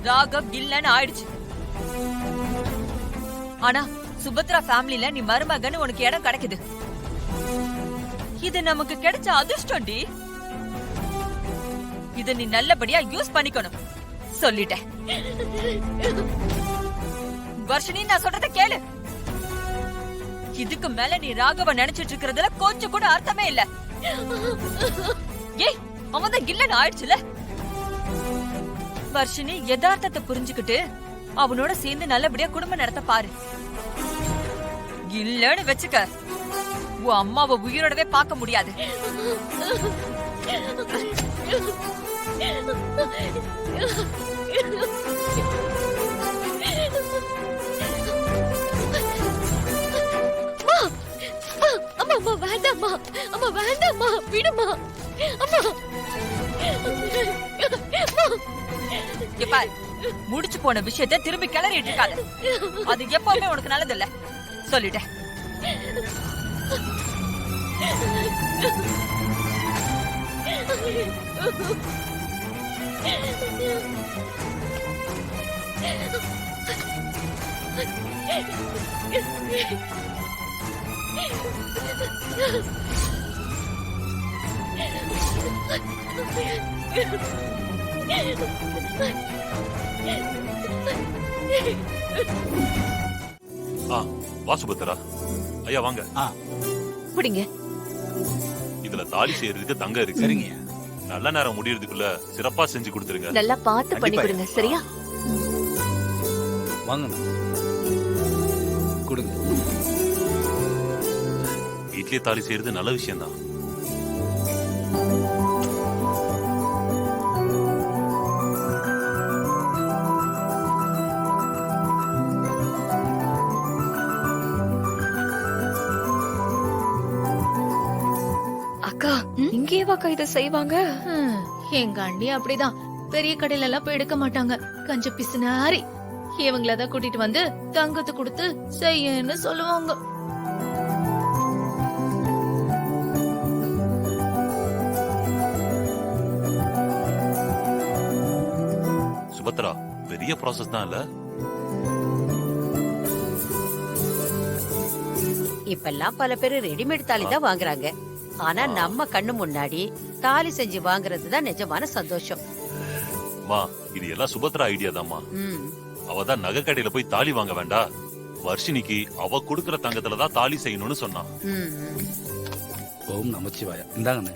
ராகவ் இல்லன்னு ஆயிடுச்சு. ஆனா சுபத்ரா ஃபேமிலில நீ மருமகன்னு உனக்கு இடம் கிடைக்குது. இது நமக்கு கிடைச்ச அதிர்ஷ்டம்டி. இத நீ நல்லபடியா யூஸ் பண்ணிக்கணும். சொல்லிட்டேன். வர்ஷினி, நான் சொல்றத கேளு. இதுக்கு மேல நீ ராகவ நினைச்சிட்டு இருக்கிறதுல கொஞ்சம் கூட அர்த்தமே இல்ல. ஏய், அவன் தான் இல்லன்னு ஆயிடுச்சுல. வர்ஷினி, யதார்த்தத்தை புரிஞ்சுக்கிட்டு அவனோட சேர்ந்து நல்லபடியா குடும்பம் நடத்த பாரு. இல்லன்னு வச்சுக்க, உன் அம்மாவை உயிரோடவே பார்க்க முடியாது. அம்மா அம்மா வேண்டாம்மா, அம்மா வேண்டாம்மா, விடுமா அம்மா. முடிச்சு போன விஷயத்தை திரும்பி கிளறிட்டு இருக்காது. அது எப்பவுமே உனக்கு நல்லது இல்ல. சொல்லிட்டேன். வா சுபத்ரா. ஐயா வாங்க. புடிங்க. இதுல தாலி செய்யறதுக்கு தங்கம் இருக்கு. சரிங்க. நல்ல நேரம் முடியறதுக்குள்ள சிறப்பா செஞ்சு கொடுத்துருங்க. நல்லா பார்த்து பண்ணி கொடுங்க. சரியா? வாங்க கொடுங்க. வீட்லயே தாலி செய்யறது நல்ல விஷயம் தான். அக்கா, இங்கேவாக்கா இத செய்வாங்க? எங்க அண்ணி அப்படிதான். பெரிய கடையில எல்லாம் போய் எடுக்க மாட்டாங்க. கஞ்ச பிசுனாரி. இவங்களதான் கூட்டிட்டு வந்து தங்கத்தை கொடுத்து செய்யன்னு சொல்லுவாங்க. சுபத்ரா, பெரிய ப்ராசஸ் தான் இல்ல? இப்பெல்லாம் பல பேரு ரெடிமேட் தாலி தான் வாங்குறாங்க. ஆனா நம்ம கண்ணு முன்னாடி தாலி செஞ்சு வாங்குறது தான் நிஜமான சந்தோஷம். இது எல்லாம் சுபத்ரா ஐடியா தான்மா. அவதான் நகை கடையில போய் தாலி வாங்க வேண்டாம். வர்ஷினிக்கு அவ குடுக்கற தங்கத்துலதான் தாலி செய்யணும்னு சொன்னான். ஓம் நமச்சிவாய. இந்தாங்கண்ணே.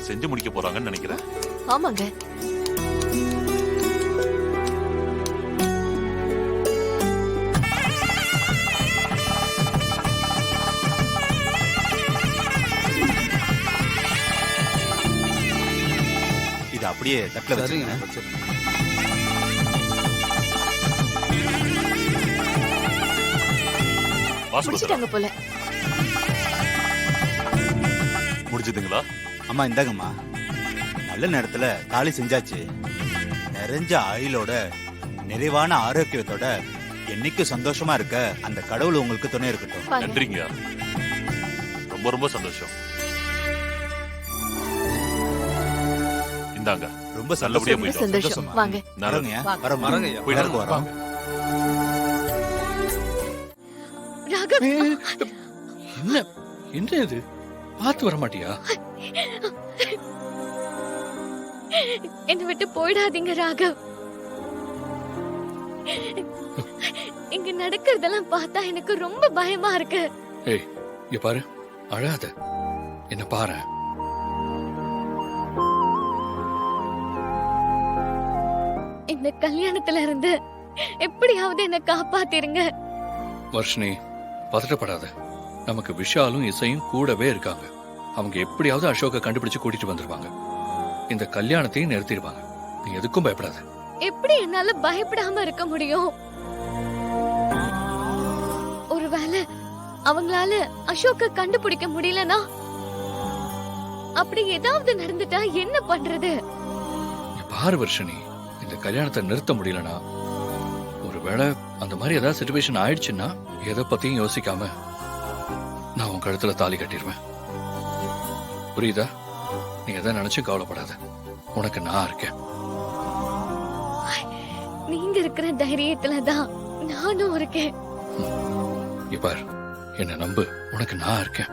செஞ்சு முடிக்க போறாங்கன்னு நினைக்கிறேன். ஆமாங்க. இது அப்படியே தட்டுல வச்சுருங்க. முடிச்சிட்டாங்க போல. முடிச்சதுங்களா? அம்மா இந்தாங்கம்மா. நல்ல நேரத்துல தாலி செஞ்சாச்சு. நிறைஞ்ச ஆயுளோட நிறைவான ஆரோக்கியத்தோட என்னைக்கு சந்தோஷமா இருக்க அந்த கடவுள் உங்களுக்கு துணை இருக்கட்டும். நன்றிங்க. ரொம்ப ரொம்ப சந்தோஷம். இந்தாங்க. ரொம்ப நல்லபடியா சந்தோஷம். சந்தோஷம். வாங்க. வரங்க. வரங்க. போயிட்டு வரோம். ராகவ், என்ன என்ன இது? பார்த்து வர மாட்டியா? என்னை விட்டு போயிடாதீங்க ராகவ். இங்க நடக்கிறதெல்லாம் பார்த்தா எனக்கு ரொம்ப பயமா இருக்கு. ஏய், இங்க பாரு, அழாத. என்ன பாரு. இந்த கல்யாணத்துல இருந்து எப்படியாவது என்ன காப்பாத்திருங்க. வர்ஷினி, பதட்டப்படாத. நமக்கு விஷாலும் இசையும் கூடவே இருக்காங்க. அவங்க எப்படியாவது அசோகை கண்டுபிடிச்சு கூட்டிட்டு வந்துருவாங்க. இந்த கல்யாணத்தையும் நிறுத்திடுவாங்க. நீ எதுக்கும் பயப்படாத. எப்படி என்னால பயப்படாம இருக்க முடியும்? ஒருவேளை அவங்களால அசோக்க கண்டுபிடிக்க முடியலனா, அப்படி ஏதாவது நடந்துட்டா என்ன பண்றது? நீ பாரு வர்ஷினி, இந்த கல்யாணத்தை நிறுத்த முடியலனா, ஒருவேளை அந்த மாதிரி ஏதாவது சிச்சுவேஷன் ஆயிடுச்சுன்னா எதை பத்தியும் யோசிக்காம நான் உன் கழுத்துல தாலி கட்டிடுவேன். புரியுதா? நீ எதை நினைச்சு கவலைப்படாத. உனக்கு நான் இருக்கேன். நீங்க இருக்கிற தைரியத்துலதான் நானும் இருக்கேன். இப்பார், என்ன நம்பு, உனக்கு நான் இருக்கேன்.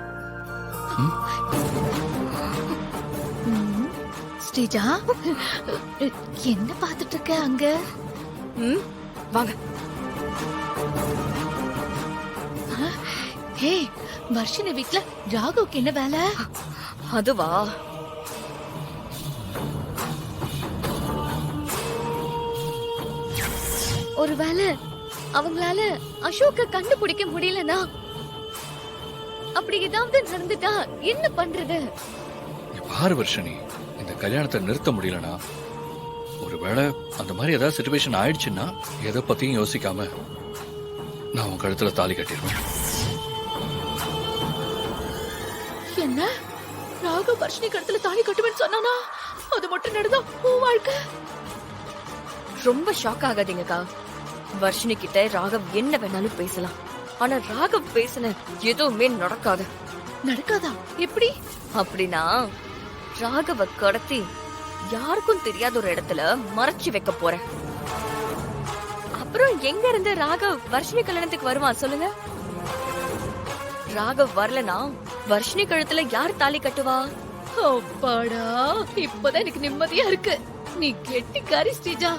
ஸ்ரீஜா, என்ன பாத்துட்டு இருக்க அங்க? வாங்க. ஹே, வர்ஷினி வீட்ல ராகுவுக்கு என்ன வேலை? அதுவா? ஒருவேளை அவங்களால அசோக்க கண்டுபிடிக்க முடியலனா, அப்படி ஏதாவது நடந்துட்டா என்ன பண்றது? நீ பாரு வர்ஷினி, இந்த கல்யாணத்தை நிறுத்த முடியலனா, ஒருவேளை அந்த மாதிரி ஏதாவது சிச்சுவேஷன் ஆயிடுச்சுன்னா எதை பத்தியும் யோசிக்காம நான் உன் கழுத்துல தாலி கட்டிடுவேன். என்ன? ராகு வர்ஷினி கழுத்துல தாலி கட்டுவேன்னு சொன்னானா? அது மட்டும் நடந்தா உன் வாழ்க்கை? ரொம்ப ஷாக் ஆகாதீங்கக்கா. வர்ஷினி கிட்ட ராகவ் என்ன வேணாலும் பேசலாம். ஆனா ராகவ் பேசின எதுவுமே நடக்காது. நடக்காதா? எப்படி? அப்படின்னா ராகவ கடத்தி யாருக்கும் தெரியாத ஒரு இடத்துல மறைச்சு வைக்க போறேன். அப்புறம் எங்க இருந்து ராகவ் வர்ஷினி கல்யாணத்துக்கு வருவான் சொல்லுங்க? ராகவ் வரலனா வர்ஷினி கழுத்துல யார் தாலி கட்டுவா? அப்பாடா, இப்பதான் எனக்கு நிம்மதியா இருக்கு. நீ கெட்டிக்காரி ஸ்ரீஜா.